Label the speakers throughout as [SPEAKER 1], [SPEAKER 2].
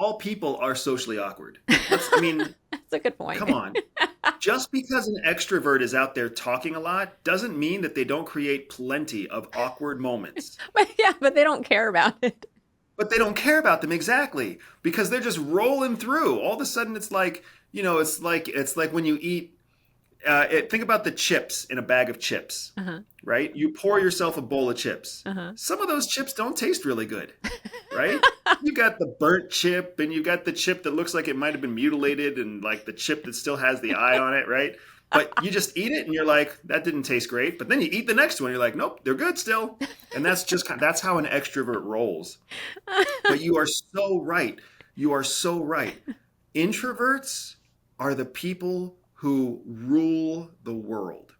[SPEAKER 1] all people are socially awkward. I mean,
[SPEAKER 2] That's a good point.
[SPEAKER 1] come on. Just because an extrovert is out there talking a lot doesn't mean that they don't create plenty of awkward moments.
[SPEAKER 2] But yeah, but they don't care about it.
[SPEAKER 1] But they don't care about them exactly because they're just rolling through. All of a sudden, it's like, it's like when you eat. Think about the chips in a bag of chips,
[SPEAKER 2] Uh-huh.
[SPEAKER 1] right? You pour yourself a bowl of chips.
[SPEAKER 2] Uh-huh.
[SPEAKER 1] Some of those chips don't taste really good, right? You got the burnt chip and you got the chip that looks like it might have been mutilated and like the chip that still has the eye on it, right? But you just eat it and you're like, that didn't taste great. But then you eat the next one, you're like, nope, they're good still. And that's how an extrovert rolls. But you are so right. You are so right. Introverts are the people who rule the world.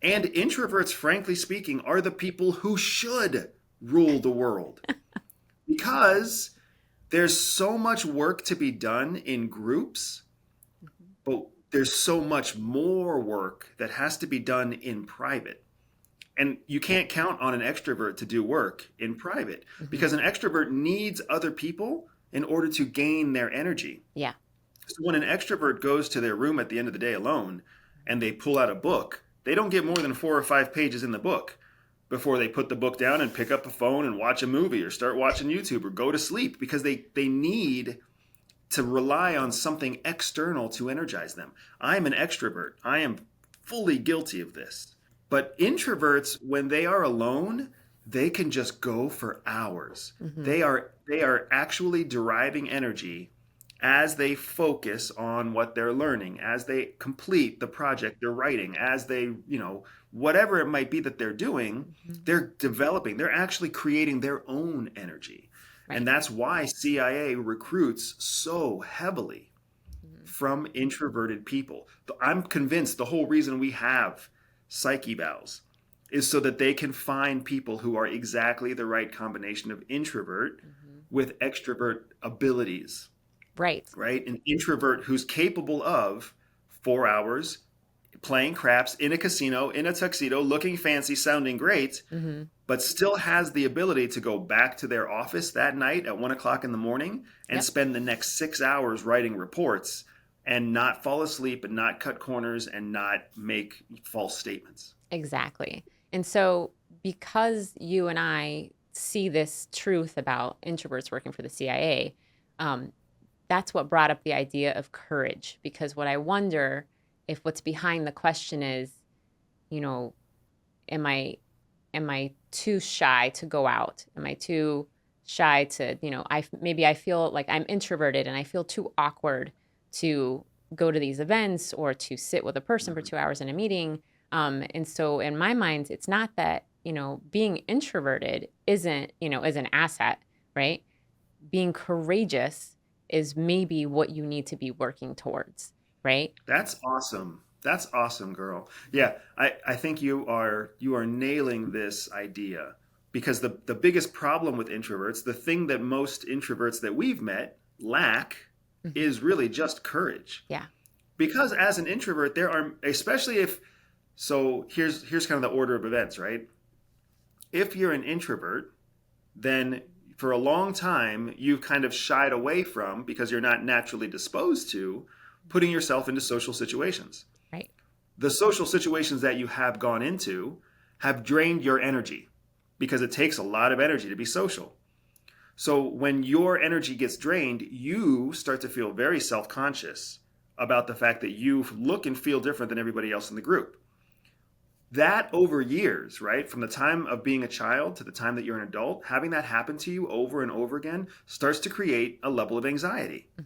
[SPEAKER 1] And introverts, frankly speaking, are the people who should rule the world because there's so much work to be done in groups, but there's so much more work that has to be done in private. And you can't count on an extrovert to do work in private
[SPEAKER 2] Mhm.
[SPEAKER 1] because an extrovert needs other people in order to gain their energy.
[SPEAKER 2] Yeah.
[SPEAKER 1] So when an extrovert goes to their room at the end of the day alone and they pull out a book, they don't get more than 4 or 5 pages in the book before they put the book down and pick up a phone and watch a movie or start watching YouTube or go to sleep because they need to rely on something external to energize them. I'm an extrovert. I am fully guilty of this. But introverts, when they are alone, they can just go for hours.
[SPEAKER 2] Hmm.
[SPEAKER 1] They are actually deriving energy as they focus on what they're learning, as they complete the project they're writing, as they, whatever it might be that they're doing,
[SPEAKER 2] Hmm.
[SPEAKER 1] they're developing, they're actually creating their own energy. And
[SPEAKER 2] Right.
[SPEAKER 1] that's why CIA recruits so heavily
[SPEAKER 2] Mhm.
[SPEAKER 1] from introverted people. I'm convinced the whole reason we have psyche evals is so that they can find people who are exactly the right combination of introvert
[SPEAKER 2] Mhm.
[SPEAKER 1] with extrovert abilities,
[SPEAKER 2] Right.
[SPEAKER 1] right? An introvert who's capable of 4 hours playing craps in a casino in a tuxedo, looking fancy, sounding great,
[SPEAKER 2] Hmm.
[SPEAKER 1] but still has the ability to go back to their office that night at 1 o'clock in the morning and
[SPEAKER 2] Yep.
[SPEAKER 1] spend the next 6 hours writing reports and not fall asleep and not cut corners and not make false statements.
[SPEAKER 2] Exactly. And so, because you and I see this truth about introverts working for the CIA, um, that's what brought up the idea of courage. Because what I wonder if what's behind the question is, you know, am I am I too shy to go out? Am I too shy to, maybe I feel like I'm introverted and I feel too awkward to go to these events or to sit with a person for
[SPEAKER 1] Mhm.
[SPEAKER 2] 2 hours in a meeting. And so in my mind, it's not that, being introverted is an asset, right? Being courageous is maybe what you need to be working towards, right?
[SPEAKER 1] That's awesome. That's awesome, girl. Yeah, I think you are nailing this idea because the biggest problem with introverts, the thing that most introverts that we've met lack
[SPEAKER 2] Hmm.
[SPEAKER 1] is really just courage.
[SPEAKER 2] Yeah.
[SPEAKER 1] Because as an introvert, there are especially if so here's kind of the order of events, right? If you're an introvert, then for a long time you've kind of shied away from because you're not naturally disposed to putting yourself into social situations.
[SPEAKER 2] Right.
[SPEAKER 1] The social situations that you have gone into have drained your energy because it takes a lot of energy to be social. So when your energy gets drained, you start to feel very self conscious about the fact that you look and feel different than everybody else in the group. That over years, right, from the time of being a child to the time that you're an adult, having that happen to you over and over again starts to create a level of anxiety.
[SPEAKER 2] Hmm.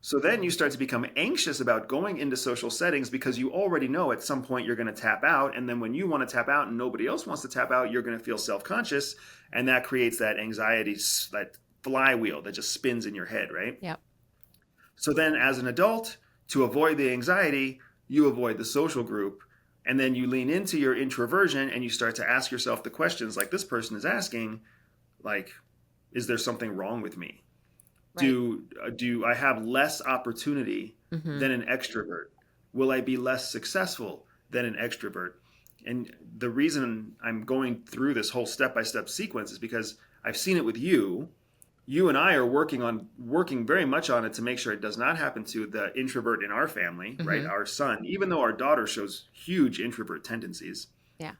[SPEAKER 1] So then you start to become anxious about going into social settings because you already know at some point you're going to tap out. And then when you want to tap out and nobody else wants to tap out, you're going to feel self conscious. And that creates that anxiety, that flywheel that just spins in your head, right?
[SPEAKER 2] Yep.
[SPEAKER 1] So then as an adult, to avoid the anxiety, you avoid the social group. And then you lean into your introversion and you start to ask yourself the questions like this person is asking, like, is there something wrong with me?
[SPEAKER 2] Right.
[SPEAKER 1] Do I have less opportunity
[SPEAKER 2] Hmm.
[SPEAKER 1] than an extrovert? Will I be less successful than an extrovert? And the reason I'm going through this whole step by step sequence is because I've seen it with you You and I are working very much on it to make sure it does not happen to the introvert in our family, right?
[SPEAKER 2] Mm-hmm.
[SPEAKER 1] Our son, even though our daughter shows huge introvert tendencies.
[SPEAKER 2] Yeah.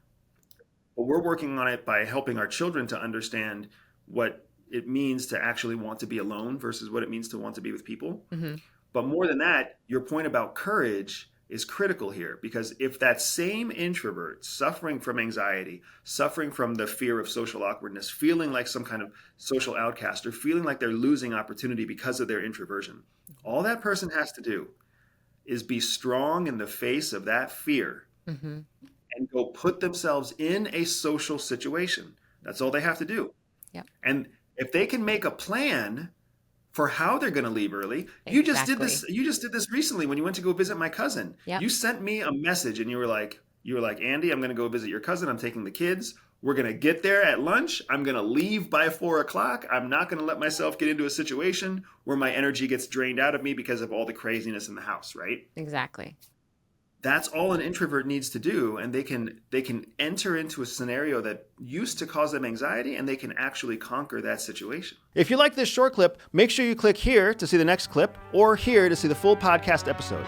[SPEAKER 1] But we're working on it by helping our children to understand what it means to actually want to be alone versus what it means to want to be with people.
[SPEAKER 2] Mm-hmm.
[SPEAKER 1] But more than that, your point about courage is critical here, because if that same introvert suffering from anxiety, suffering from the fear of social awkwardness, feeling like some kind of social outcast, or feeling like they're losing opportunity because of their introversion, all that person has to do is be strong in the face of that fear
[SPEAKER 2] Mm-hmm.
[SPEAKER 1] and go put themselves in a social situation. That's all they have to do.
[SPEAKER 2] Yep.
[SPEAKER 1] And if they can make a plan for how they're going to leave early.
[SPEAKER 2] Exactly.
[SPEAKER 1] You just did this recently when you went to go visit my cousin.
[SPEAKER 2] Yep.
[SPEAKER 1] You sent me a message and you were like, Andy, I'm going to go visit your cousin. I'm taking the kids. We're going to get there at lunch. I'm going to leave by 4 o'clock. I'm not going to let myself get into a situation where my energy gets drained out of me because of all the craziness in the house, right?
[SPEAKER 2] Exactly.
[SPEAKER 1] That's all an introvert needs to do, and they can enter into a scenario that used to cause them anxiety, and they can actually conquer that situation.
[SPEAKER 3] If you like this short clip, make sure you click here to see the next clip or here to see the full podcast episode.